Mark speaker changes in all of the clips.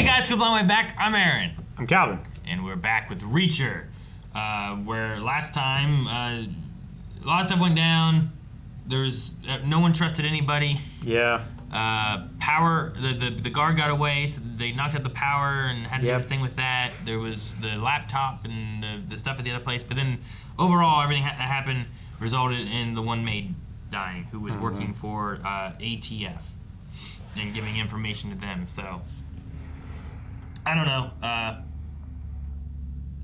Speaker 1: Hey guys, good long way back. I'm Aaron.
Speaker 2: I'm Calvin.
Speaker 1: And we're back with Reacher. Where last time, a lot of stuff went down. There's no one trusted anybody.
Speaker 2: Yeah.
Speaker 1: Power, the guard got away, so they knocked out the power and had to do a thing with that. There was the laptop and the stuff at the other place. But then overall, everything that happened resulted in the one maid dying who was working for ATF and giving information to them. So I don't know. I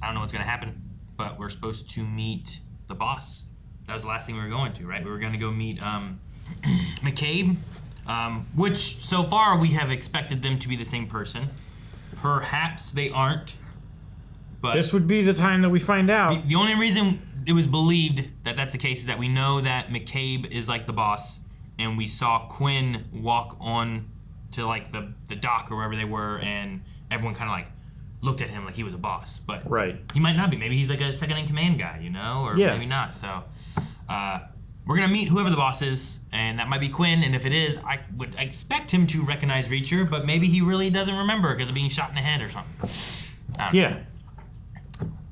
Speaker 1: don't know what's going to happen, but we're supposed to meet the boss. That was the last thing we were going to, right? We were going to go meet McCabe, which so far we have expected them to be the same person. Perhaps they aren't, but
Speaker 2: this would be the time that we find out.
Speaker 1: The only reason it was believed that that's the case is that we know that McCabe is like the boss, and we saw Quinn walk on to like the dock or wherever they were, and everyone kind of like looked at him like he was a boss, but he might not be. Maybe he's like a second-in-command guy, you know, or maybe not. So we're gonna meet whoever the boss is, and that might be Quinn. And if it is, I would expect him to recognize Reacher, but maybe he really doesn't remember because of being shot in the head or something. I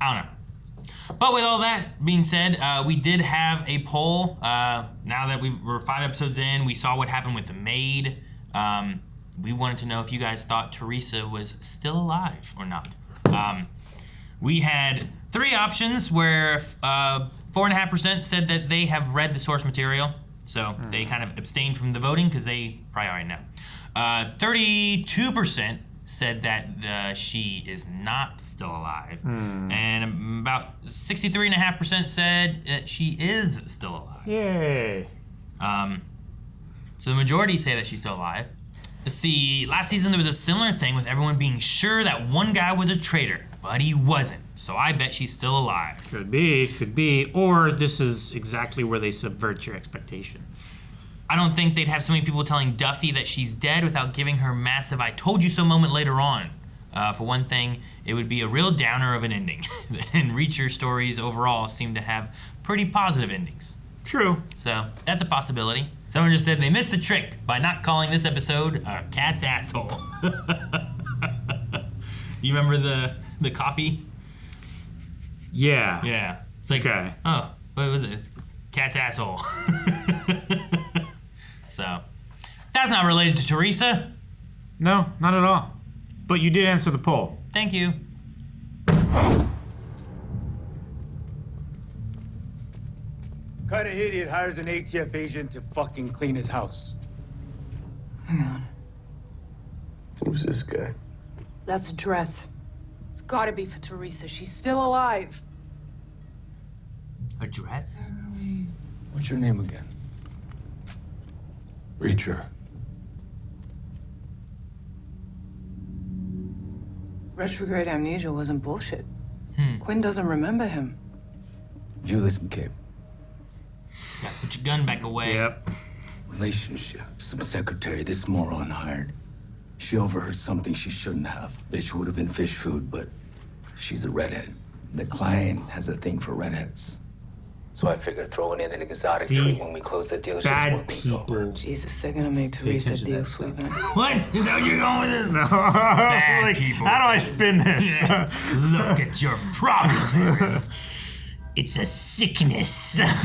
Speaker 1: don't know. But with all that being said, we did have a poll. Now that we're 5 episodes in, we saw what happened with the maid. We wanted to know if you guys thought Teresa was still alive or not. We had 3 options where 4.5% said that they have read the source material. So they kind of abstained from the voting because they probably already know. 32% said that she is not still alive. And about 63.5% said that she is still alive.
Speaker 2: Yay.
Speaker 1: So the majority say that she's still alive. Let's see, last season there was a similar thing with everyone being sure that one guy was a traitor, but he wasn't. So I bet she's still alive.
Speaker 2: Could be. Or this is exactly where they subvert your expectations.
Speaker 1: I don't think they'd have so many people telling Duffy that she's dead without giving her massive I told you so moment later on. For one thing, it would be a real downer of an ending. And Reacher stories overall seem to have pretty positive endings.
Speaker 2: True.
Speaker 1: So that's a possibility. Someone just said they missed the trick by not calling this episode a cat's asshole. You remember the coffee?
Speaker 2: Yeah.
Speaker 1: Yeah. It's like, oh, what was it? Cat's asshole. So, that's not related to Teresa.
Speaker 2: No, not at all. But you did answer the poll.
Speaker 1: Thank you.
Speaker 3: What kind of idiot hires an ATF agent to fucking clean his house?
Speaker 4: Hang on.
Speaker 5: Who's this guy?
Speaker 4: That's a dress. It's gotta be for Teresa. She's still alive.
Speaker 1: A dress?
Speaker 3: What's your name again? Reacher.
Speaker 4: Retrograde amnesia wasn't bullshit. Quinn doesn't remember him.
Speaker 3: Julius McCabe.
Speaker 1: Yeah, put your gun back away.
Speaker 2: Yep.
Speaker 3: Relationship. Some secretary this moron hired. She overheard something she shouldn't have. Bitch would have been fish food, but she's a redhead. The client has a thing for redheads. So I figured throwing in an exotic treat when we close the deal is just
Speaker 2: Bad
Speaker 3: one thing over.
Speaker 2: people.
Speaker 4: Jesus, they're gonna make Teresa
Speaker 2: attention to
Speaker 4: deal
Speaker 2: that stuff.
Speaker 4: sweeper.
Speaker 1: What? Is that what you're going with this?
Speaker 2: No.
Speaker 1: Bad people.
Speaker 2: How do I spin this?
Speaker 1: Yeah. Look at your problem. It's a sickness.
Speaker 3: Okay.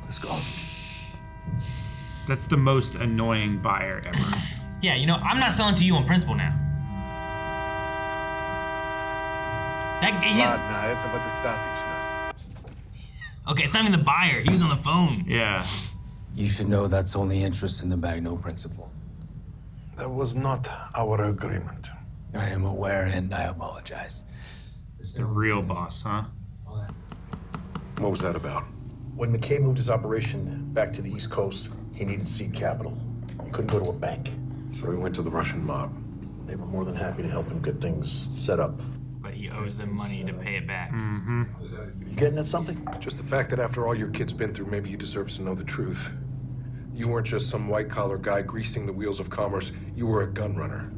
Speaker 3: Let's go.
Speaker 2: That's the most annoying buyer ever.
Speaker 1: Yeah, you know, I'm not selling to you on principle now. Okay, it's not even the buyer. He was on the phone.
Speaker 2: Yeah.
Speaker 3: You should know that's only interest in the bag, no principal.
Speaker 5: That was not our agreement.
Speaker 3: I am aware and I apologize.
Speaker 2: The real boss, huh?
Speaker 5: What was that about? When McKay moved his operation back to the East Coast, he needed seed capital. He couldn't go to a bank. So he went to the Russian mob. They were more than happy to help him get things set up.
Speaker 1: But he owes them money to pay it back.
Speaker 5: You getting at something?
Speaker 6: Just the fact that after all your kid's been through, maybe he deserves to know the truth. You weren't just some white-collar guy greasing the wheels of commerce. You were a gun runner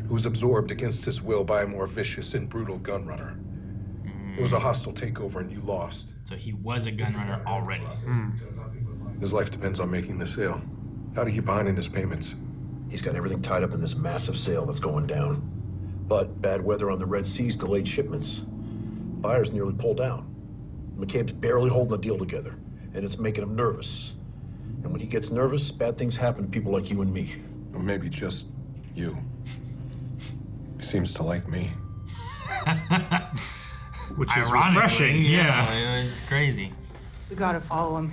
Speaker 6: who was absorbed against his will by a more vicious and brutal gun runner. It was a hostile takeover and you lost.
Speaker 1: So he was a gun runner already.
Speaker 6: His life depends on making the sale. How do you behind in his payments?
Speaker 5: He's got everything tied up in this massive sale that's going down. But bad weather on the Red Sea's delayed shipments. Buyers nearly pulled out. McCabe's barely holding the deal together, and it's making him nervous. And when he gets nervous, bad things happen to people like you and me.
Speaker 6: Or maybe just you. He seems to like me.
Speaker 2: Which is
Speaker 1: Ironically,
Speaker 2: refreshing. Yeah.
Speaker 1: It's crazy.
Speaker 4: We gotta follow him.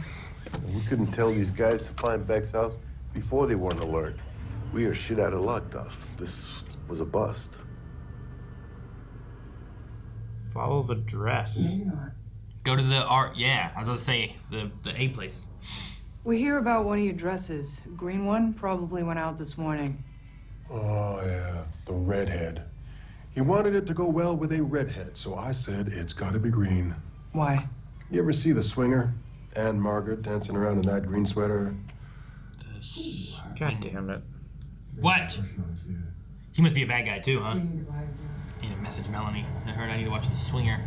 Speaker 7: We couldn't tell these guys to find Beck's house before they weren't alert. We are shit out of luck, Duff. This was a bust.
Speaker 2: Follow the dress.
Speaker 1: Go to the art. Yeah, I was about to say the A place.
Speaker 4: We hear about one of your dresses. Green one probably went out this morning.
Speaker 8: Oh, yeah, the redhead. He wanted it to go well with a redhead, so I said it's gotta be green.
Speaker 4: Why?
Speaker 8: You ever see The Swinger? Anne Margaret dancing around in that green sweater?
Speaker 2: God damn it.
Speaker 1: What? He must be a bad guy too, huh? I need to message Melanie. I heard I need to watch The Swinger.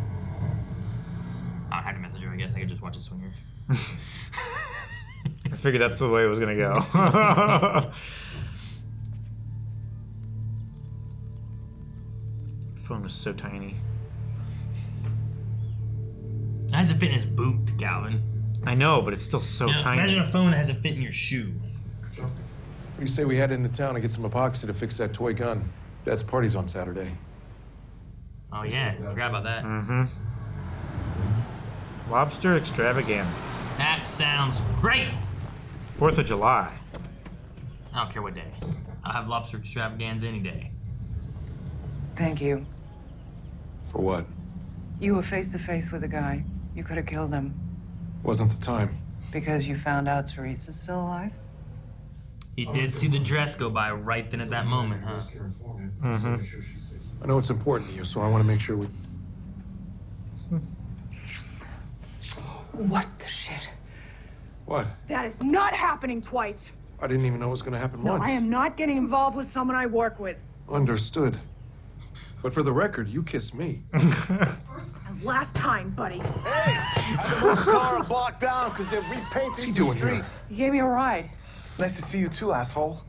Speaker 1: I don't have to message her, I guess. I could just watch The Swinger.
Speaker 2: I figured that's the way it was gonna go. Phone was so tiny.
Speaker 1: It has to fit in his boot, Calvin.
Speaker 2: I know, but it's still so tiny.
Speaker 1: Imagine a phone that has to fit in your shoe.
Speaker 6: What do you say we head into town and get some epoxy to fix that toy gun? Dad's party's on Saturday.
Speaker 1: Oh yeah, forgot about that.
Speaker 2: Mm-hmm. Lobster extravaganza.
Speaker 1: That sounds great.
Speaker 2: 4th of July.
Speaker 1: I don't care what day. I'll have lobster extravaganza any day.
Speaker 4: Thank you.
Speaker 6: For what?
Speaker 4: You were face to face with a guy. You could have killed him.
Speaker 6: Wasn't the time.
Speaker 4: Because you found out Teresa's still alive?
Speaker 1: He did see the dress go by right then at that moment, huh?
Speaker 2: Mm-hmm.
Speaker 6: I know it's important to you, so I want to make sure we...
Speaker 4: What the shit?
Speaker 6: What?
Speaker 9: That is not happening twice.
Speaker 6: I didn't even know it was going to happen
Speaker 9: No,
Speaker 6: once.
Speaker 9: I am not getting involved with someone I work with.
Speaker 6: Understood. But for the record, you kissed me.
Speaker 9: And last time, buddy.
Speaker 7: The car blocked down because they're repainting
Speaker 6: What's he
Speaker 7: the
Speaker 6: doing
Speaker 7: street.
Speaker 6: here?
Speaker 4: You gave me a ride.
Speaker 7: Nice to see you too, asshole.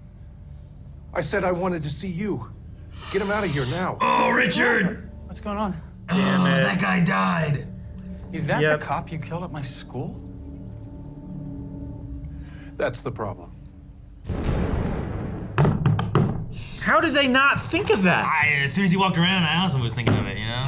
Speaker 6: I said I wanted to see you. Get him out of here now.
Speaker 1: Oh, Richard!
Speaker 10: What's going on?
Speaker 1: Damn it. That guy died.
Speaker 10: Is that
Speaker 2: Yep.
Speaker 10: the cop you killed at my school?
Speaker 6: That's the problem.
Speaker 2: How did they not think of that?
Speaker 1: As soon as he walked around, I also was thinking of it, you know?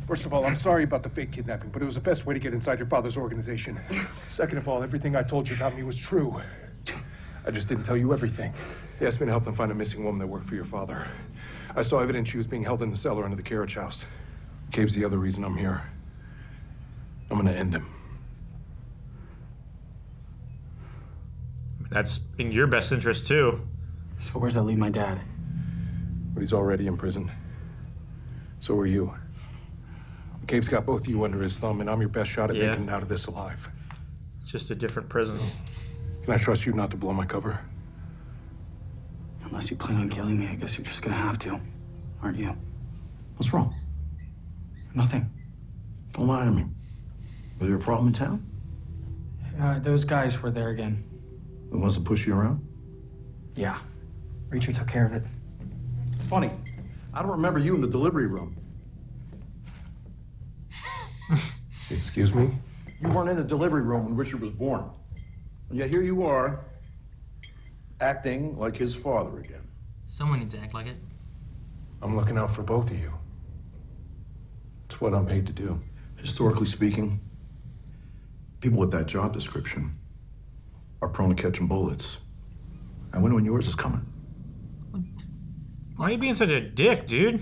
Speaker 6: First of all, I'm sorry about the fake kidnapping, but it was the best way to get inside your father's organization. Second of all, everything I told you about me was true. I just didn't tell you everything. He asked me to help them find a missing woman that worked for your father. I saw evidence she was being held in the cellar under the carriage house. Cave's the other reason I'm here. I'm gonna end him.
Speaker 2: That's in your best interest, too.
Speaker 10: So where's that leave my dad?
Speaker 6: But he's already in prison. So are you. McCabe's got both of you under his thumb, and I'm your best shot at
Speaker 2: Yeah.
Speaker 6: making it out of this alive.
Speaker 2: It's just a different prison.
Speaker 6: Can I trust you not to blow my cover?
Speaker 10: Unless you plan on killing me, I guess you're just gonna have to, aren't you?
Speaker 11: What's wrong?
Speaker 10: Nothing.
Speaker 11: Don't lie to me. Was there a problem in town?
Speaker 10: Those guys were there again.
Speaker 11: The ones that push you around?
Speaker 10: Yeah. Reacher took care of it.
Speaker 11: Funny. I don't remember you in the delivery room.
Speaker 6: Excuse me?
Speaker 11: You weren't in the delivery room when Richard was born. And yet here you are, acting like his father again.
Speaker 1: Someone needs to act like it.
Speaker 6: I'm looking out for both of you. It's what I'm paid to do.
Speaker 11: Historically speaking, people with that job description are prone to catching bullets. I wonder when yours is coming.
Speaker 2: Why are you being such a dick, dude?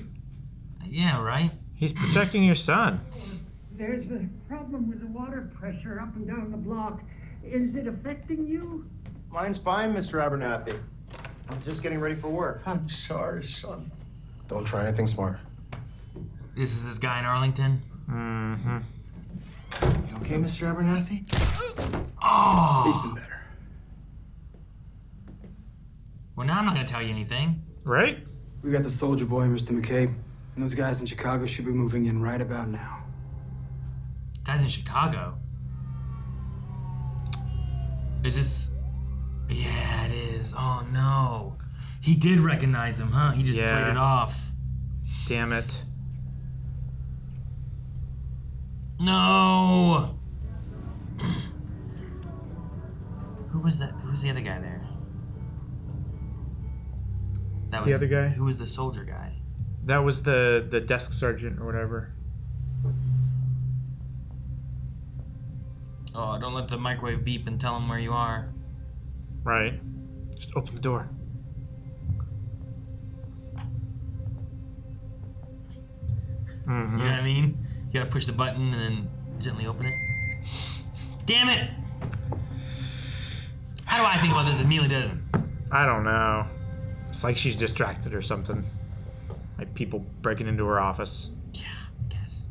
Speaker 1: Yeah, right?
Speaker 2: He's protecting your son.
Speaker 9: There's a problem with the water pressure up and down the block. Is it affecting you?
Speaker 7: Mine's fine, Mr. Abernathy. I'm just getting ready for work.
Speaker 11: I'm sorry, son.
Speaker 6: Don't try anything smart.
Speaker 1: This is this guy in Arlington.
Speaker 2: Mm-hmm.
Speaker 7: You okay, Mr. Abernathy?
Speaker 1: Oh!
Speaker 11: He's been better.
Speaker 1: Well, now I'm not gonna tell you anything.
Speaker 10: We got the soldier boy, Mr. McCabe. And those guys in Chicago should be moving in right about now.
Speaker 1: Guy's in Chicago. Is this... Yeah, it is. Oh, no. He did recognize him, huh? He just played it off.
Speaker 2: Damn it.
Speaker 1: No! Who was that? Who was the other guy there? That was
Speaker 2: The other guy?
Speaker 1: Who was the soldier guy?
Speaker 2: That was the desk sergeant or whatever.
Speaker 1: Oh, don't let the microwave beep and tell him where you are.
Speaker 2: Right. Just open the door.
Speaker 1: You know what I mean? You gotta push the button and then gently open it. Damn it! How do I think about this if Neagley doesn't?
Speaker 2: I don't know. It's like she's distracted or something. Like people breaking into her office.
Speaker 1: Yeah, I guess.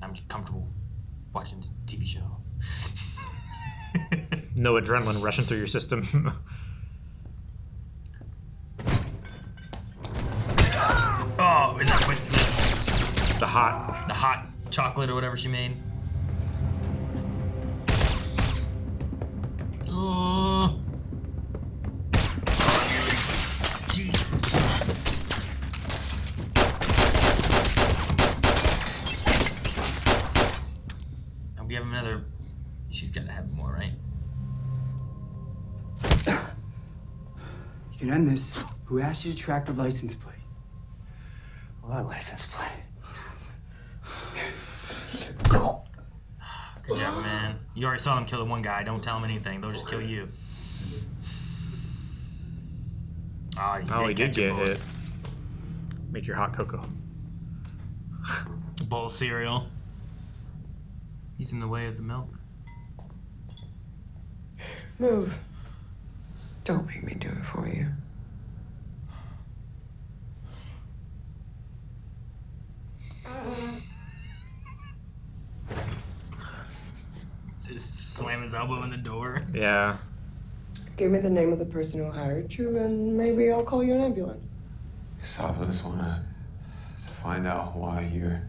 Speaker 1: I'm just comfortable watching the TV show.
Speaker 2: No adrenaline rushing through your system.
Speaker 1: Oh, is that with
Speaker 2: the
Speaker 1: hot chocolate or whatever she made? Oh. Jesus. And we have another. She's got to have more, right?
Speaker 10: You can end this. Who asked you to track the license plate? What license plate?
Speaker 1: Good job, man. You already saw them kill the one guy. Don't tell them anything. They'll just kill you.
Speaker 2: Oh, he did get hit. Make your hot cocoa.
Speaker 1: A bowl of cereal. He's in the way of the milk.
Speaker 4: Move. Don't make me do it for you.
Speaker 1: Just slam his elbow in the door.
Speaker 2: Yeah.
Speaker 4: Give me the name of the person who hired you, and maybe I'll call you an ambulance.
Speaker 12: So I just want to find out why you're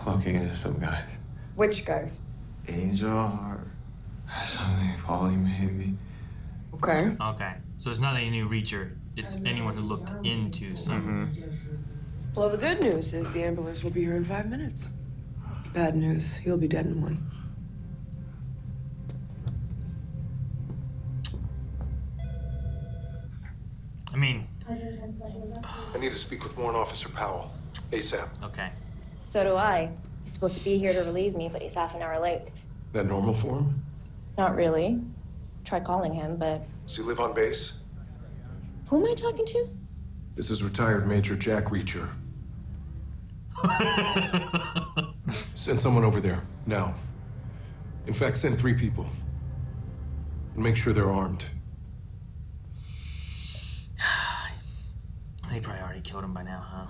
Speaker 12: looking into some guys.
Speaker 4: Which guys?
Speaker 12: Angel or something, Polly maybe.
Speaker 4: Okay.
Speaker 1: Okay. So it's not any new Reacher. It's anyone who looked into something.
Speaker 4: Well, the good news is the ambulance will be here in 5 minutes. Bad news, he'll be dead in 1.
Speaker 1: I mean...
Speaker 6: I need to speak with Warrant Officer Powell. ASAP.
Speaker 1: Okay.
Speaker 13: So do I. He's supposed to be here to relieve me, but he's half an hour late.
Speaker 6: That normal for him?
Speaker 13: Not really. Tried calling him, but...
Speaker 6: Does he live on base?
Speaker 13: Who am I talking to?
Speaker 6: This is retired Major Jack Reacher. Send someone over there, now. In fact, send 3 people. And make sure they're armed.
Speaker 1: They probably already killed him by now, huh?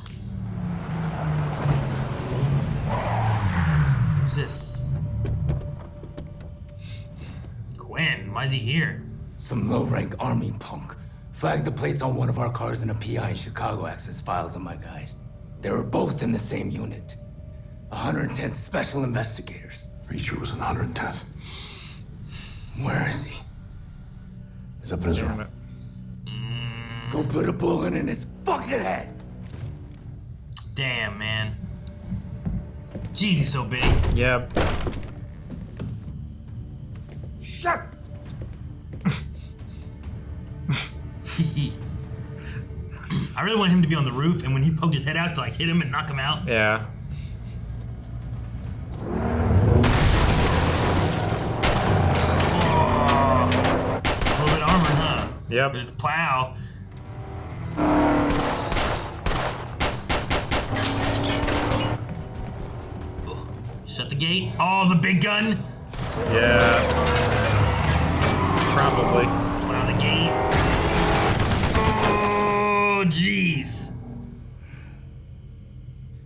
Speaker 1: Who's this? Quinn, why is he here?
Speaker 3: Some low-rank army punk flagged the plates on one of our cars and a PI in Chicago access files on my guys. They were both in the same unit. 110th Special Investigators.
Speaker 11: Reacher was in 110th.
Speaker 3: Where is he?
Speaker 11: He's up in his room.
Speaker 3: Go put a bullet in his fucking head.
Speaker 1: Damn, man. Jeez, he's so big.
Speaker 2: Yep.
Speaker 3: Shut.
Speaker 1: I really want him to be on the roof, and when he poked his head out to like hit him and knock him out.
Speaker 2: Yeah.
Speaker 1: Oh, a little bit armored, huh?
Speaker 2: Yep.
Speaker 1: But it's plow. Shut the gate. Oh, the big gun.
Speaker 2: Yeah. Probably.
Speaker 1: Plow the gate. Oh, jeez.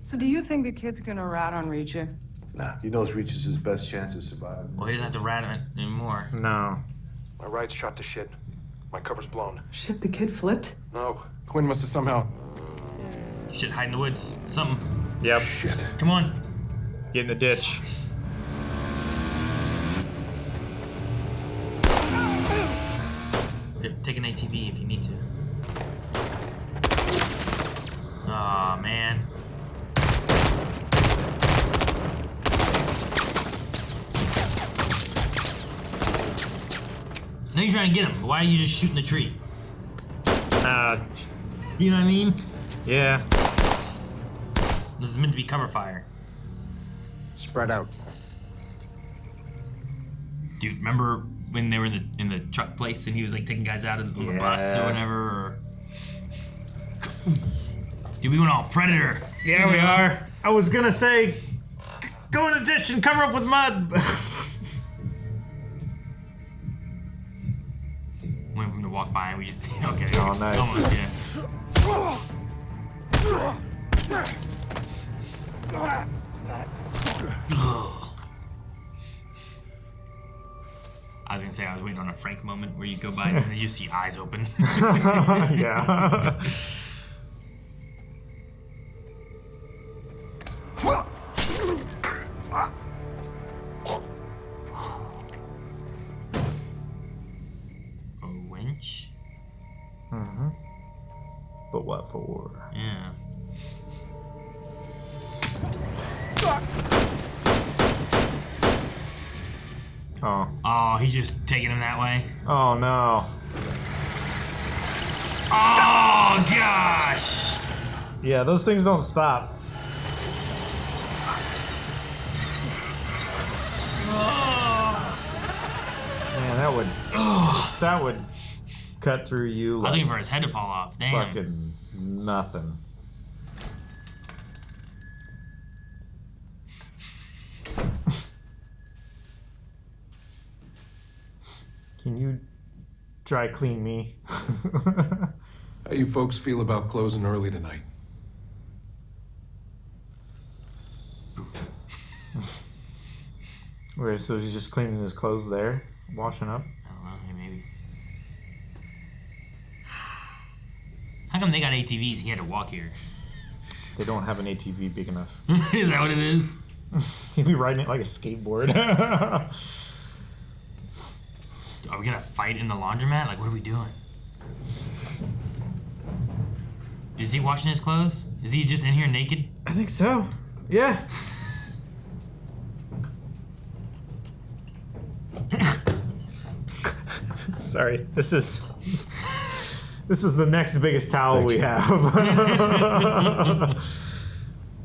Speaker 4: So do you think the kid's gonna rat on Reacher?
Speaker 7: Nah, he knows Reacher's his best chance of surviving.
Speaker 1: Well, he doesn't have to rat it anymore.
Speaker 2: No.
Speaker 6: My ride's shot to shit. My cover's blown.
Speaker 4: Shit, the kid flipped?
Speaker 6: No. Quinn must have somehow...
Speaker 1: Shit, hide in the woods. Something.
Speaker 2: Yep.
Speaker 6: Shit.
Speaker 1: Come on.
Speaker 2: Get in the ditch.
Speaker 1: take an ATV if you need to. Aw, man. I know you're trying to get him, but why are you just shooting the tree? You know what I mean?
Speaker 2: Yeah.
Speaker 1: This is meant to be cover fire.
Speaker 2: Spread out.
Speaker 1: Dude, remember when they were in the truck place and he was like taking guys out on the bus or whatever? Or... Dude, we went all Predator.
Speaker 2: Yeah, we are. I was gonna say, go in the ditch and cover up with mud.
Speaker 1: Waiting for him to walk by and we just... Okay.
Speaker 2: Oh, nice.
Speaker 1: Almost, yeah. I was gonna say I was waiting on a Frank moment where you go by and you just see eyes open.
Speaker 2: Yeah.
Speaker 1: A winch?
Speaker 2: Mm-hmm. But what for?
Speaker 1: Yeah.
Speaker 2: Oh.
Speaker 1: Oh, he's just taking him that way.
Speaker 2: Oh no.
Speaker 1: Oh gosh.
Speaker 2: Yeah, those things don't stop. Man, that would cut through you
Speaker 1: I was
Speaker 2: like
Speaker 1: looking for his head to fall off. Damn.
Speaker 2: fucking nothing. Can you dry clean me?
Speaker 6: How you folks feel about closing early tonight?
Speaker 2: Wait, so he's just cleaning his clothes there? Washing up?
Speaker 1: I don't know, maybe. How come they got ATVs? He had to walk here.
Speaker 2: They don't have an ATV big enough.
Speaker 1: Is that what it is?
Speaker 2: He'd be riding it like a skateboard.
Speaker 1: Are we gonna fight in the laundromat? Like, what are we doing? Is he washing his clothes? Is he just in here naked?
Speaker 2: I think so. Yeah. Sorry, this is the next biggest towel we have.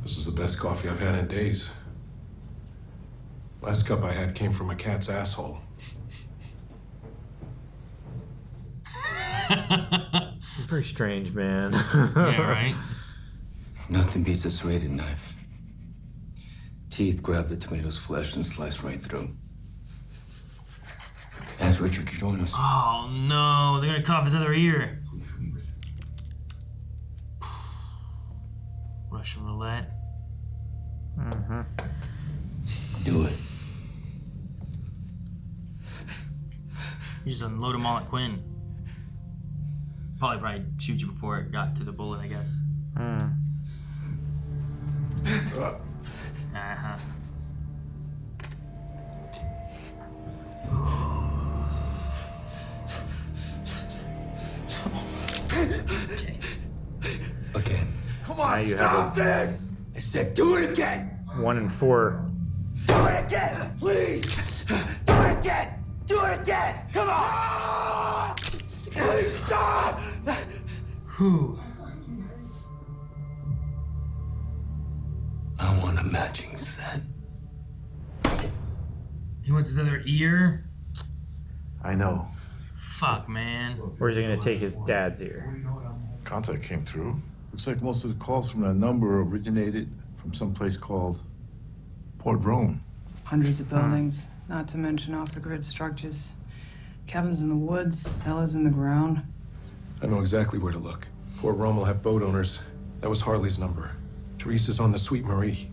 Speaker 6: This is the best coffee I've had in days. Last cup I had came from a cat's asshole.
Speaker 2: You're very strange, man.
Speaker 1: Yeah, right?
Speaker 3: Nothing beats a serrated knife. Teeth grab the tomato's flesh and slice right through. Ask Richard to join us.
Speaker 1: Oh no, they're gonna cut off his other ear. Russian roulette.
Speaker 2: Mm-hmm.
Speaker 3: Do it.
Speaker 1: You just unload them all at Quinn. Probably shoot you before it got to the bullet, I guess. Uh-huh. Okay.
Speaker 3: Again.
Speaker 5: Come on,
Speaker 2: Now you
Speaker 5: stop
Speaker 2: have
Speaker 5: this!
Speaker 3: I said do it again!
Speaker 2: 1 and 4.
Speaker 3: Do it again, please! Do it again! Do it again! Come on! Please stop!
Speaker 1: Whew.
Speaker 3: I want a matching set.
Speaker 1: He wants his other ear?
Speaker 7: I know.
Speaker 1: Fuck, man.
Speaker 2: Where's he gonna take his dad's ear?
Speaker 11: Contact came through. Looks like most of the calls from that number originated from some place called Port Rome.
Speaker 14: Hundreds of buildings, not to mention off-the-grid structures. Cabins in the woods, cellars in the ground.
Speaker 6: I know exactly where to look. Port Rome will have boat owners. That was Harley's number. Teresa's on the Sweet Marie.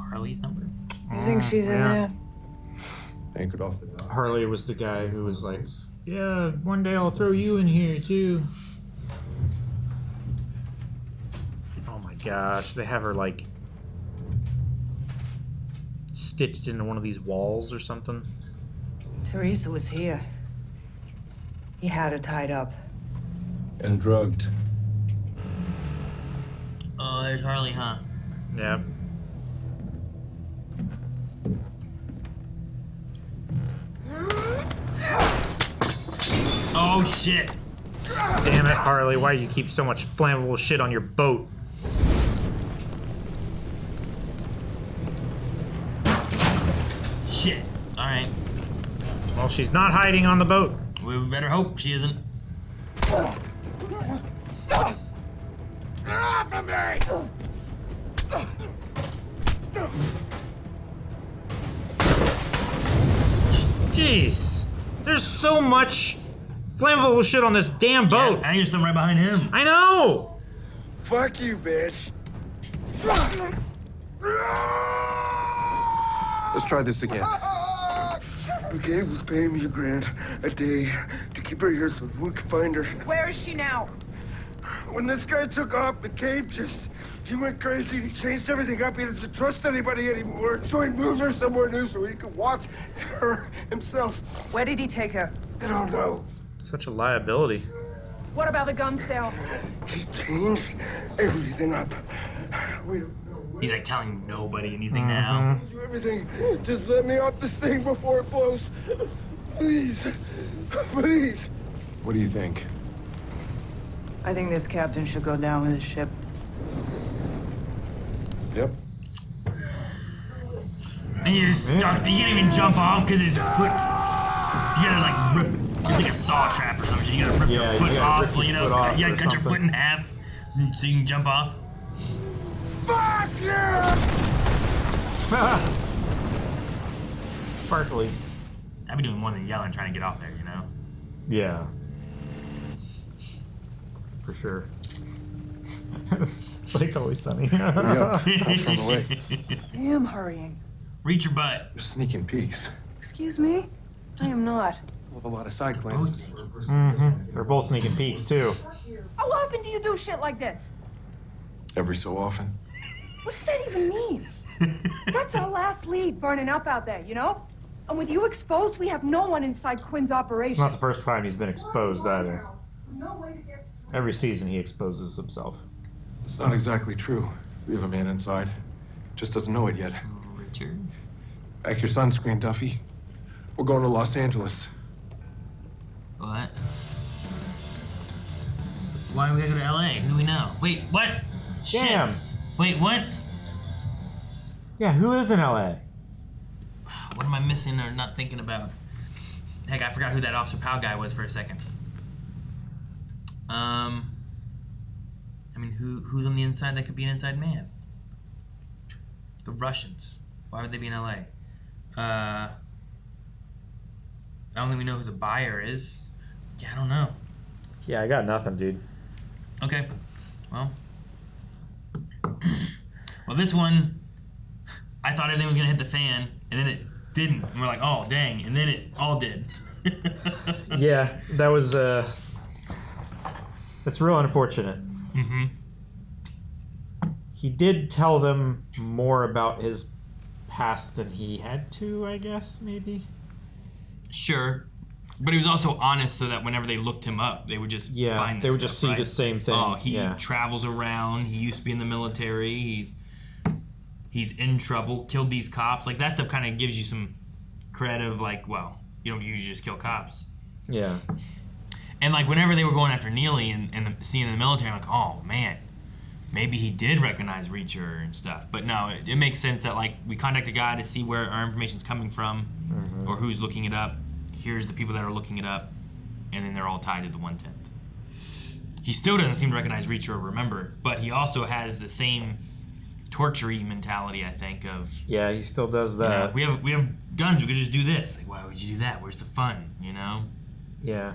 Speaker 1: Harley's number?
Speaker 14: You think she's in there?
Speaker 6: Anchored off the dock.
Speaker 2: Harley was the guy who was like, yeah, one day I'll throw you in here too. Oh my gosh, they have her like stitched into one of these walls or something.
Speaker 14: Teresa was here. He had her tied up.
Speaker 12: And drugged.
Speaker 1: Oh, there's Harley, huh?
Speaker 2: Yep.
Speaker 1: Oh, shit.
Speaker 2: Damn it, Harley. Why do you keep so much flammable shit on your boat?
Speaker 1: Shit. Alright.
Speaker 2: Well, she's not hiding on the boat.
Speaker 1: We better hope she isn't.
Speaker 15: Off of me!
Speaker 2: Jeez. There's so much flammable shit on this damn boat.
Speaker 1: Yeah, I hear something right behind him.
Speaker 2: I know.
Speaker 15: Fuck you, bitch.
Speaker 6: Let's try this again.
Speaker 15: McCabe was paying me $1,000 a day to keep her here so we could find her.
Speaker 14: Where is she now?
Speaker 15: When this guy took off, McCabe he went crazy. He changed everything up. He doesn't trust anybody anymore. So he moved her somewhere new so he could watch her himself.
Speaker 14: Where did he take her?
Speaker 15: I don't know.
Speaker 2: Such a liability.
Speaker 14: What about the gun sale?
Speaker 15: He changed everything up. We don't know.
Speaker 1: He's like telling nobody anything now.
Speaker 15: Do everything. Just let me off this thing before it blows. Please. Please.
Speaker 6: What do you think?
Speaker 14: I think this captain should go down with his ship.
Speaker 6: Yep.
Speaker 1: And you're stuck. You can't even jump off because his foot's. You gotta like rip. It's like a saw trap or some shit. You gotta rip your foot off. You know, you gotta cut your foot in half so you can jump off.
Speaker 15: Fuck you!
Speaker 2: Sparkly.
Speaker 1: I'd be doing more than yelling trying to get off there, you know?
Speaker 2: Yeah. For sure. It's like Always Sunny.
Speaker 6: Cops on the way.
Speaker 14: I am hurrying.
Speaker 1: Reach your butt.
Speaker 6: They're sneaking peeks.
Speaker 14: Excuse me? I am not.
Speaker 6: With a lot of side glances.
Speaker 2: They're both sneaking peeks, too.
Speaker 16: How often do you do shit like this?
Speaker 6: Every so often.
Speaker 16: What does that even mean? That's our last lead burning up out there, you know? And with you exposed, we have no one inside Quinn's operation.
Speaker 2: It's not the first time he's been exposed either. Every season he exposes himself.
Speaker 6: It's not exactly true. We have a man inside. Just doesn't know it yet.
Speaker 1: Richard?
Speaker 6: Back your sunscreen, Duffy. We're going to Los Angeles.
Speaker 1: What? Why are we gonna go to LA? Who do we know? Wait, what?
Speaker 2: Damn.
Speaker 1: Shit. Wait, what?
Speaker 2: Yeah, who is in LA?
Speaker 1: What am I missing or not thinking about? Heck, I forgot who that Officer Powell guy was for a second. I mean, who's on the inside that could be an inside man? The Russians. Why would they be in LA? I don't think we know who the buyer is. Yeah, I don't know.
Speaker 2: Yeah, I got nothing, dude.
Speaker 1: Okay. Well, this one, I thought everything was gonna hit the fan, and then it didn't. And we're like, oh, dang. And then it all did.
Speaker 2: Yeah, that was, that's real unfortunate.
Speaker 1: Mm-hmm.
Speaker 2: He did tell them more about his past than he had to, I guess, maybe?
Speaker 1: Sure. But he was also honest so that whenever they looked him up, they would just find
Speaker 2: they
Speaker 1: this
Speaker 2: would just
Speaker 1: stuff,
Speaker 2: see
Speaker 1: right?
Speaker 2: the same thing.
Speaker 1: Oh, he
Speaker 2: yeah.
Speaker 1: travels around. He used to be in the military. He's in trouble. Killed these cops. Like, that stuff kind of gives you some cred of, like, well, you don't usually just kill cops.
Speaker 2: Yeah.
Speaker 1: And, like, whenever they were going after Neagley and the scene in the military, I'm like, oh, man, maybe he did recognize Reacher and stuff. But no, it makes sense that, like, we contact a guy to see where our information's coming from or who's looking it up. Here's the people that are looking it up, and then they're all tied to the 110th. He still doesn't seem to recognize Reacher or remember, but he also has the same torture-y mentality, I think, of...
Speaker 2: Yeah, he still does that.
Speaker 1: You know, we have guns, we could just do this. Like, why would you do that? Where's the fun, you know?
Speaker 2: Yeah.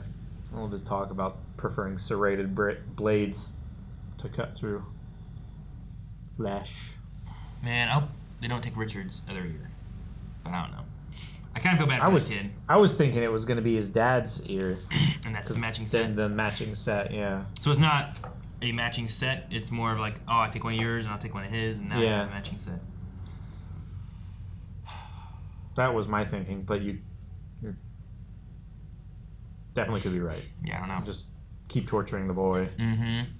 Speaker 2: All of his talk about preferring serrated blades to cut through flesh.
Speaker 1: Man, I hope they don't take Richard's other ear. But I don't know. I kind of feel bad for the kid.
Speaker 2: I was thinking it was going to be his dad's ear.
Speaker 1: And that's the matching set?
Speaker 2: The matching set, yeah.
Speaker 1: So it's not a matching set. It's more of like, oh, I take one of yours and I'll take one of his, and now you have a matching set.
Speaker 2: That was my thinking, but you're definitely could be right.
Speaker 1: Yeah, I don't know.
Speaker 2: Just keep torturing the boy.
Speaker 1: Mm-hmm.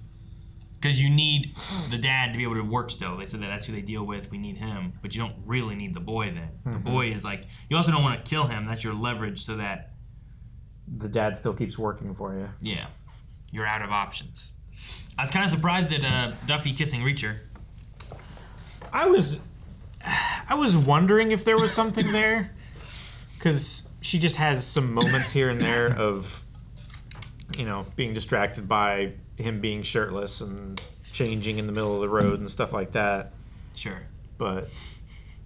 Speaker 1: Because you need the dad to be able to work still. They said that's who they deal with. We need him. But you don't really need the boy then. The boy is like... You also don't want to kill him. That's your leverage so that...
Speaker 2: The dad still keeps working for you.
Speaker 1: Yeah. You're out of options. I was kind of surprised at Duffy kissing Reacher.
Speaker 2: I was wondering if there was something there. Because she just has some moments here and there of, being distracted by him being shirtless and changing in the middle of the road and stuff like that.
Speaker 1: Sure.
Speaker 2: But,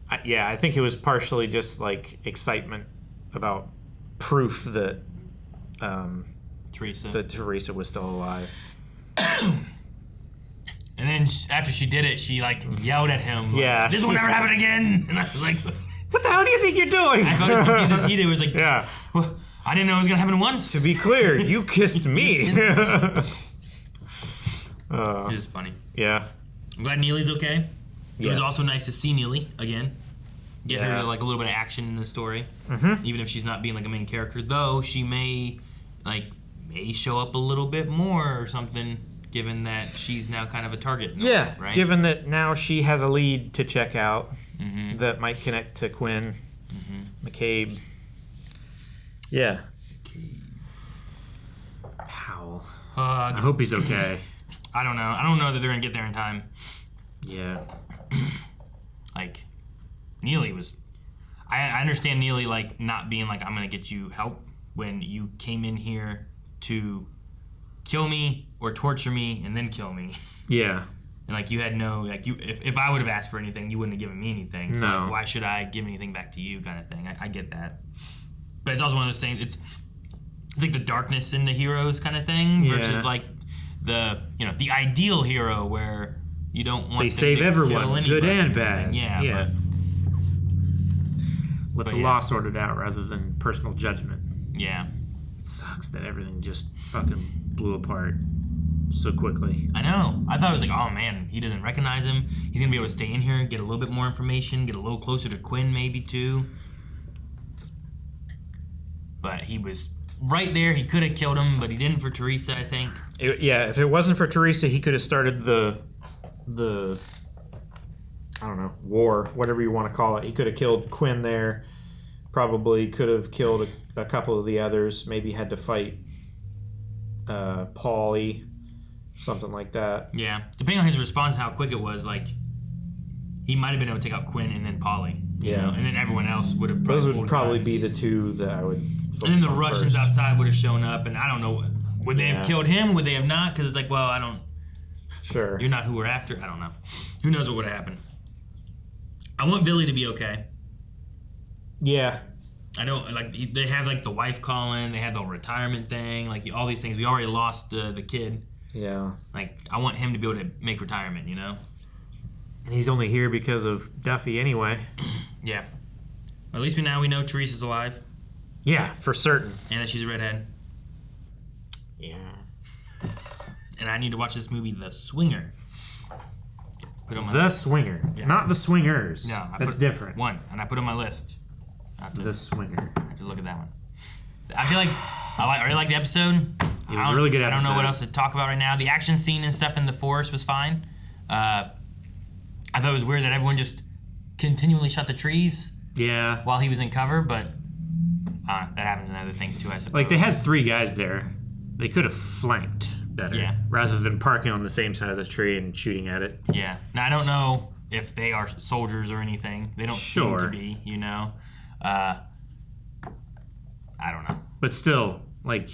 Speaker 2: I think it was partially just, like, excitement about proof that Teresa was still alive.
Speaker 1: And then after she did it, she, like, yelled at him. Like,
Speaker 2: yeah.
Speaker 1: This will never happen again! And I was like...
Speaker 2: What the hell do you think you're doing?
Speaker 1: I felt as confused as he did. It was like... Yeah. Well, I didn't know it was going to happen once.
Speaker 2: To be clear, you kissed me.
Speaker 1: It is funny.
Speaker 2: Yeah.
Speaker 1: I'm glad Neagley's okay. It was
Speaker 2: Yes.
Speaker 1: also nice to see Neagley again. Get her
Speaker 2: Yeah.
Speaker 1: like a little bit of action in the story.
Speaker 2: Mm-hmm.
Speaker 1: Even if she's not being like a main character. Though she may show up a little bit more or something, given that she's now kind of a target.
Speaker 2: Yeah.
Speaker 1: Right?
Speaker 2: Given that now she has a lead to check out
Speaker 1: Mm-hmm.
Speaker 2: that might connect to Quinn, McCabe. Yeah. Powell. I hope he's okay.
Speaker 1: I don't know. I don't know that they're going to get there in time.
Speaker 2: Yeah.
Speaker 1: Like, Neagley was... I understand Neagley, like, not being like, I'm going to get you help when you came in here to kill me or torture me and then kill me.
Speaker 2: Yeah.
Speaker 1: And, like, you had no... Like, if I would have asked for anything, you wouldn't have given me anything. So,
Speaker 2: No.
Speaker 1: like, why should I give anything back to you kind of thing? I get that. But it's also one of those things... It's like the darkness in the heroes kind of thing versus, like, the ideal hero where you don't want
Speaker 2: They
Speaker 1: them
Speaker 2: save
Speaker 1: to
Speaker 2: everyone,
Speaker 1: kill
Speaker 2: good
Speaker 1: anybody
Speaker 2: and
Speaker 1: or
Speaker 2: bad.
Speaker 1: anything. Yeah.
Speaker 2: Yeah. Let
Speaker 1: But
Speaker 2: the
Speaker 1: yeah.
Speaker 2: law sort it out rather than personal judgment.
Speaker 1: Yeah.
Speaker 2: It sucks that everything just fucking blew apart so quickly.
Speaker 1: I know. I thought it was like, oh man, he doesn't recognize him. He's gonna be able to stay in here and get a little bit more information, get a little closer to Quinn maybe too. But he was right there. He could have killed him, but he didn't for Teresa, I think.
Speaker 2: If it wasn't for Teresa, he could have started the I don't know, war, whatever you want to call it. He could have killed Quinn there. Probably could have killed a couple of the others. Maybe had to fight Paulie, something like that.
Speaker 1: Yeah. Depending on his response, how quick it was, like, he might have been able to take out Quinn and then Paulie.
Speaker 2: Yeah.
Speaker 1: And then everyone else would have
Speaker 2: Those would probably be the two that I would
Speaker 1: And then the Russians
Speaker 2: first.
Speaker 1: outside would have shown up, and I don't know. Would they have
Speaker 2: Yeah.
Speaker 1: killed him? Would they have not? Because it's like, well, I don't...
Speaker 2: Sure.
Speaker 1: You're not who we're after? I don't know. Who knows what would have happened? I want Billy to be okay.
Speaker 2: Yeah.
Speaker 1: I don't... Like, they have, like, the wife calling. They have the retirement thing. Like, all these things. We already lost the kid.
Speaker 2: Yeah.
Speaker 1: Like, I want him to be able to make retirement, you know?
Speaker 2: And he's only here because of Duffy anyway.
Speaker 1: Yeah. At least now we know Teresa's alive.
Speaker 2: Yeah, for certain.
Speaker 1: And that she's a redhead.
Speaker 2: Yeah.
Speaker 1: And I need to watch this movie, The Swinger. Put on my
Speaker 2: The Swinger.
Speaker 1: Yeah.
Speaker 2: Not The Swingers.
Speaker 1: No,
Speaker 2: That's different.
Speaker 1: One, and I put on my list.
Speaker 2: The Swinger.
Speaker 1: I have to look at that one. I feel like I really like the episode.
Speaker 2: It was a really good episode.
Speaker 1: I don't know what else to talk about right now. The action scene and stuff in the forest was fine. I thought it was weird that everyone just continually shot the trees.
Speaker 2: Yeah.
Speaker 1: While he was in cover, but that happens in other things too, I suppose.
Speaker 2: Like, they had 3 guys there. They could have flanked better.
Speaker 1: Yeah.
Speaker 2: Rather than parking on the same side of the tree and shooting at it.
Speaker 1: Yeah. Now, I don't know if they are soldiers or anything. They don't seem to be, you know? I don't know.
Speaker 2: But still, like,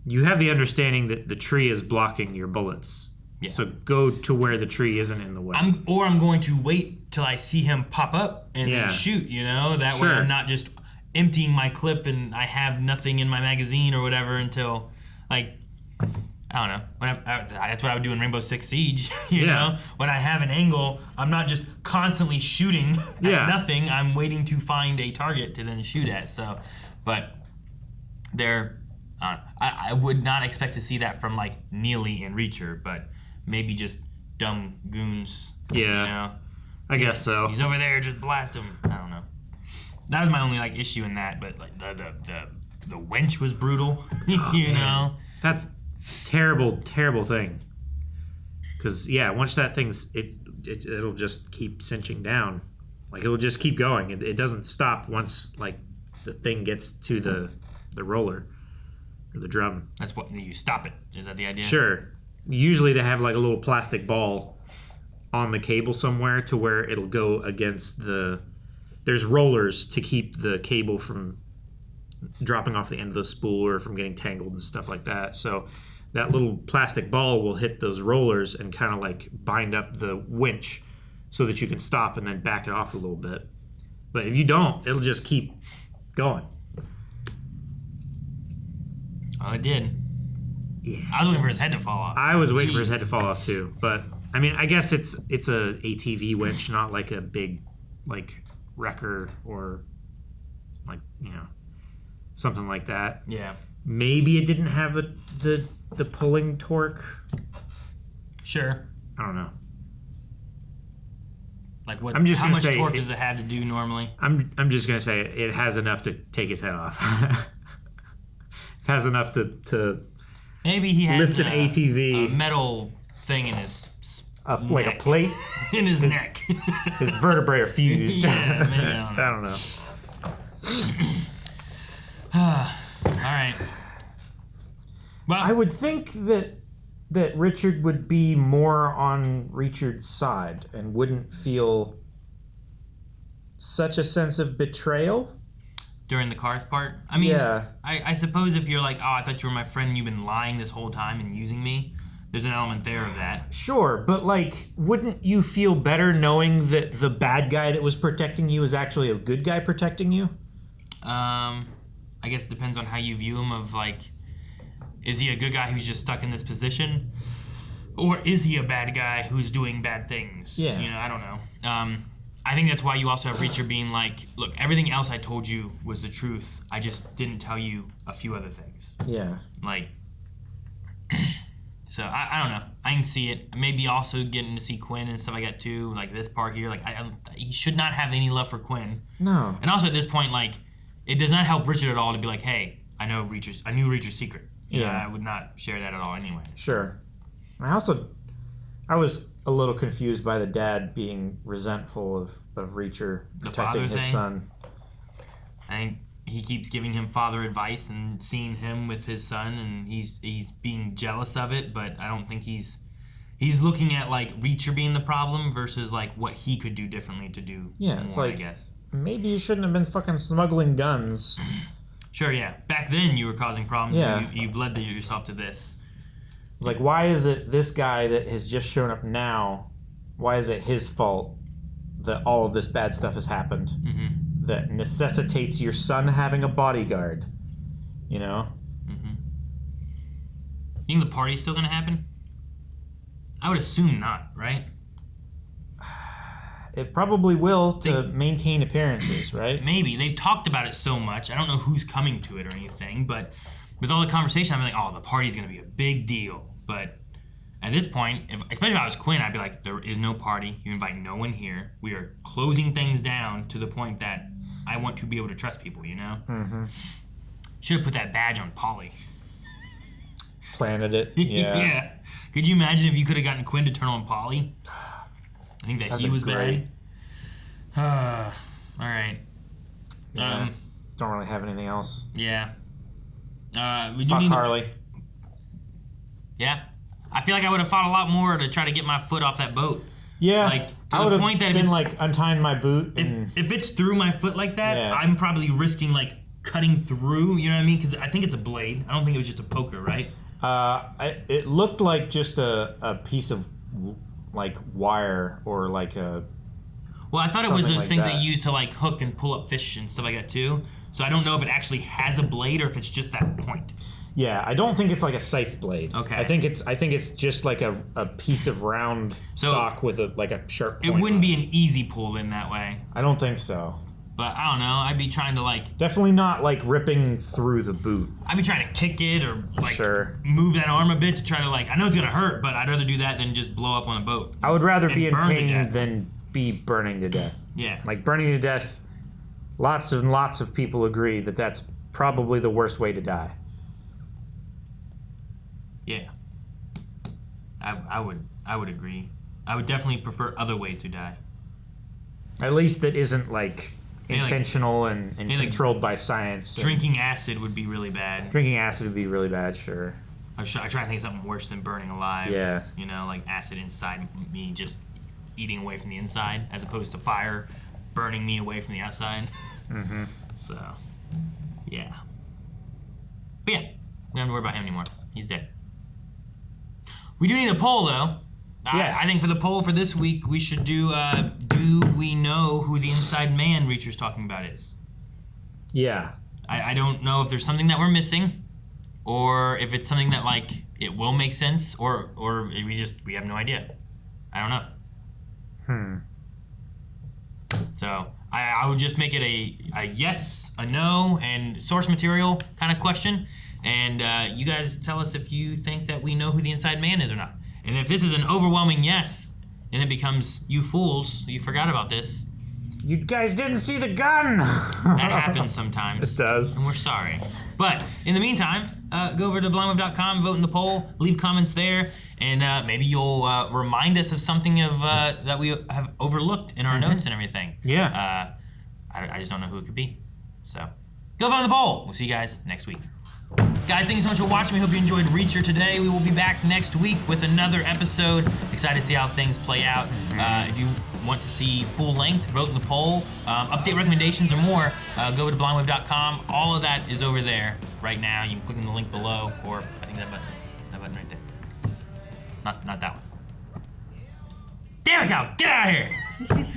Speaker 2: you have the understanding that the tree is blocking your bullets.
Speaker 1: Yeah.
Speaker 2: So go to where the tree isn't in the way.
Speaker 1: I'm going to wait till I see him pop up and then shoot, you know? That way I'm not just emptying my clip and I have nothing in my magazine or whatever until, like, I don't know. That's what I would do in Rainbow Six Siege, you know? When I have an angle, I'm not just constantly shooting at nothing. I'm waiting to find a target to then shoot at. So, but I would not expect to see that from, like, Neagley and Reacher, but maybe just dumb goons.
Speaker 2: Yeah.
Speaker 1: You know?
Speaker 2: I guess so.
Speaker 1: He's over there, just blast him. I don't know. That was my only, like, issue in that, but, like, the the winch was brutal. You know,
Speaker 2: that's terrible thing. Because once that thing's it'll just keep cinching down, like it'll just keep going. It doesn't stop once like the thing gets to the roller or the drum.
Speaker 1: That's what you stop it. Is that the idea?
Speaker 2: Sure. Usually they have like a little plastic ball on the cable somewhere to where it'll go against there's rollers to keep the cable from dropping off the end of the spool or from getting tangled and stuff like that. So that little plastic ball will hit those rollers and kind of like bind up the winch so that you can stop and then back it off a little bit. But if you don't, it'll just keep going.
Speaker 1: Oh, it did.
Speaker 2: Yeah.
Speaker 1: I was waiting for his head to fall off.
Speaker 2: I was waiting for his head to fall off too, but I mean, I guess it's a ATV winch, not like a big like wrecker or like something like that.
Speaker 1: Yeah.
Speaker 2: Maybe it didn't have the pulling torque.
Speaker 1: Sure.
Speaker 2: I don't know.
Speaker 1: Like what?
Speaker 2: I'm just
Speaker 1: how
Speaker 2: gonna
Speaker 1: much
Speaker 2: say
Speaker 1: torque does it have to do normally?
Speaker 2: I'm just gonna say it has enough to take his head off. It has enough to
Speaker 1: maybe he has
Speaker 2: lift an ATV,
Speaker 1: a metal thing in his neck.
Speaker 2: Like a plate
Speaker 1: in his neck.
Speaker 2: His vertebrae are fused.
Speaker 1: Yeah, maybe, I
Speaker 2: don't know.
Speaker 1: All right. Well,
Speaker 2: I would think that Richard would be more on Richard's side and wouldn't feel such a sense of betrayal.
Speaker 1: During the cars part? I mean,
Speaker 2: yeah.
Speaker 1: I suppose if you're like, oh, I thought you were my friend and you've been lying this whole time and using me, there's an element there of that.
Speaker 2: Sure, but like, wouldn't you feel better knowing that the bad guy that was protecting you is actually a good guy protecting you?
Speaker 1: I guess it depends on how you view him of like, is he a good guy who's just stuck in this position? Or is he a bad guy who's doing bad things?
Speaker 2: Yeah.
Speaker 1: I don't know. I think that's why you also have Reacher being like, look, everything else I told you was the truth. I just didn't tell you a few other things.
Speaker 2: Yeah.
Speaker 1: Like, so I don't know. I can see it. Maybe also getting to see Quinn and stuff like that too. Like this part here, like he should not have any love for Quinn.
Speaker 2: No.
Speaker 1: And also at this point, like, it does not help Richard at all to be like, hey, I knew Reacher's secret. I would not share that at all anyway.
Speaker 2: Sure. I was a little confused by the dad being resentful of Reacher protecting his son.
Speaker 1: I think he keeps giving him father advice and seeing him with his son, and he's being jealous of it, but I don't think he's looking at like Reacher being the problem versus like what he could do differently to do more,
Speaker 2: it's like,
Speaker 1: I guess.
Speaker 2: Maybe you shouldn't have been fucking smuggling guns.
Speaker 1: Sure, yeah. Back then you were causing problems.
Speaker 2: Yeah.
Speaker 1: And you've led yourself to this.
Speaker 2: It's like, why is it this guy that has just shown up now, why is it his fault that all of this bad stuff has happened that necessitates your son having a bodyguard? You know?
Speaker 1: You think the party's still gonna happen? I would assume not, right?
Speaker 2: It probably will to maintain appearances, right?
Speaker 1: Maybe. They've talked about it so much. I don't know who's coming to it or anything, but with all the conversation, I'm like, oh, the party's going to be a big deal. But at this point, especially if I was Quinn, I'd be like, there is no party. You invite no one here. We are closing things down to the point that I want to be able to trust people, you know?
Speaker 2: Mm-hmm.
Speaker 1: Should have put that badge on Polly.
Speaker 2: Planted it. Yeah.
Speaker 1: Yeah. Could you imagine if you could have gotten Quinn to turn on Polly? I think that he was
Speaker 2: great.
Speaker 1: bad. All right.
Speaker 2: Yeah. Don't really have anything else.
Speaker 1: Yeah. We do
Speaker 2: Fuck
Speaker 1: need
Speaker 2: Harley.
Speaker 1: Yeah. I feel like I would have fought a lot more to try to get my foot off that boat.
Speaker 2: Yeah.
Speaker 1: Like, to
Speaker 2: I would
Speaker 1: the
Speaker 2: have
Speaker 1: point that
Speaker 2: been like untying my boot.
Speaker 1: If it's through my foot like that,
Speaker 2: Yeah.
Speaker 1: I'm probably risking like cutting through, you know what I mean? Because I think it's a blade. I don't think it was just a poker, right?
Speaker 2: It looked like just a piece of like wire or like a.
Speaker 1: Well, I thought it was those
Speaker 2: like
Speaker 1: things
Speaker 2: that.
Speaker 1: they use to like hook and pull up fish and stuff like that too. So I don't know if it actually has a blade or if it's just that point.
Speaker 2: Yeah, I don't think it's like a scythe blade.
Speaker 1: Okay.
Speaker 2: I think it's just like a piece of round stock with a sharp point.
Speaker 1: It wouldn't be an easy pull in that way.
Speaker 2: I don't think so.
Speaker 1: But I don't know. I'd be trying to like.
Speaker 2: Definitely not like ripping through the boot.
Speaker 1: I'd be trying to kick it or like move that arm a bit to try to like. I know it's gonna hurt, but I'd rather do that than just blow up on a boat.
Speaker 2: I would rather
Speaker 1: and
Speaker 2: be in
Speaker 1: burn to
Speaker 2: pain
Speaker 1: death.
Speaker 2: than be burning to death.
Speaker 1: Yeah.
Speaker 2: Like burning to death. Lots and lots of people agree that that's probably the worst way to die.
Speaker 1: Yeah. I would agree. I would definitely prefer other ways to die.
Speaker 2: At least that isn't like
Speaker 1: Maybe
Speaker 2: intentional and
Speaker 1: maybe
Speaker 2: controlled by science.
Speaker 1: Drinking acid would be really bad.
Speaker 2: Drinking acid would be really bad, sure.
Speaker 1: I try to think of something worse than burning alive.
Speaker 2: Yeah.
Speaker 1: You know, like acid inside me just eating away from the inside, as opposed to fire burning me away from the outside.
Speaker 2: Mm-hmm.
Speaker 1: So, yeah. But yeah, we don't have to worry about him anymore. He's dead. We do need a poll, though.
Speaker 2: Yes.
Speaker 1: I think for the poll for this week, we should do we know who the inside man Reacher's talking about is?
Speaker 2: Yeah.
Speaker 1: I don't know if there's something that we're missing, or if it's something that, like, it will make sense, or we have no idea. I don't know. So I would just make it a yes, a no, and source material kind of question. And you guys tell us if you think that we know who the inside man is or not. And if this is an overwhelming yes, and it becomes, you fools, you forgot about this.
Speaker 2: You guys didn't see the gun!
Speaker 1: That happens sometimes.
Speaker 2: It does.
Speaker 1: And we're sorry. But in the meantime, go over to blindwave.com, vote in the poll, leave comments there, and maybe you'll remind us of something that we have overlooked in our notes and everything.
Speaker 2: Yeah.
Speaker 1: I just don't know who it could be. So, go vote in the poll. We'll see you guys next week. Guys, thank you so much for watching. We hope you enjoyed Reacher today. We will be back next week with another episode. Excited to see how things play out. If you want to see full length, vote in the poll, update recommendations or more, go to blindwave.com. All of that is over there right now. You can click on the link below, or I think that button right there. Not that one. Damn it, cow! Get out of here!